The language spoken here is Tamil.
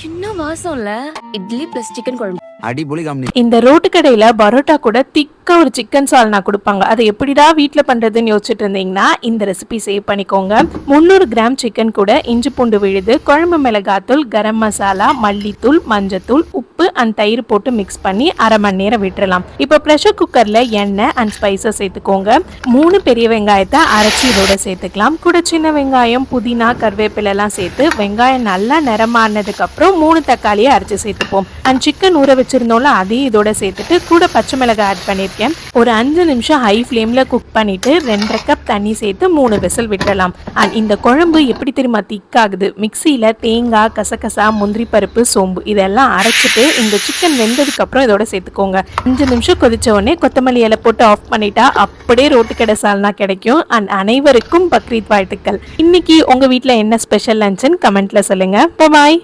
என்ன வாசம் இல்ல? இட்லி பிளஸ் சிக்கன் குழம்பு. அடிபொலி காமெடி. இந்த ரோட்டு கடையில பரோட்டா கூட திக்கா ஒரு சிக்கன் சால்னா கொடுப்பாங்க. அதை எப்படிடா வீட்டில் பண்றதுன்னு யோசிச்சுட்டு இருந்தீங்கன்னா இந்த ரெசிபி சேவ் பண்ணிக்கோங்க. 300 கிராம் சிக்கன் கூட இஞ்சி பூண்டு விழுது, குழம்பு மிளகாத்தூள், கரம் மசாலா, மல்லித்தூள், மஞ்சத்தூள், உப்பு அண்ட் தயிர் போட்டு மிக்ஸ் பண்ணி அரை மணி நேரம் விட்டுறலாம். இப்போ ப்ரெஷர் குக்கர்ல எண்ணெய் அண்ட் ஸ்பைசஸ் சேர்த்துக்கோங்க. 3 பெரிய வெங்காயத்தை அரைச்சி இதோட சேர்த்துக்கலாம். கூட சின்ன வெங்காயம், புதினா, கருவேப்பிலை எல்லாம் சேர்த்து வெங்காயம் நல்லா நிறமானதுக்கு அப்புறம் 3 தக்காளியை அரைச்சி சேர்த்துப்போம். அண்ட் சிக்கன் ஊற வச்சிருந்தோம்ல அதையும் இதோட சேர்த்துட்டு கூட பச்சை மிளகாய் ஆட் பண்ணியிருக்கேன். ஒரு 5 நிமிஷம் ஹை ஃப்ளேம்ல குக் பண்ணிட்டு 2.5 கப் தண்ணி சேர்த்து 3 விசில் விட்டுடலாம். அண்ட் இந்த குழம்பு எப்படி தெரியுமா திக்காகுது? மிக்சியில தேங்காய், கசகசா, முந்திரி பருப்பு, சோம்பு இதெல்லாம் அரைச்சிட்டு இந்த சிக்கன் வெந்ததுக்கு அப்புறம் இதோட சேர்த்துக்கோங்க. 5 நிமிஷம் கொதிச்ச உடனே கொத்தமல்லி இலை போட்டு ஆஃப் பண்ணிட்டா அப்படியே ரோட்டு கடை சால்னா கிடைக்கும். அண்ட் அனைவருக்கும் பக்ரீத் வாழ்த்துக்கள். இன்னைக்கு உங்க வீட்டில் என்ன ஸ்பெஷல் லஞ்சுன்னு கமெண்ட்ல சொல்லுங்க. பாய்.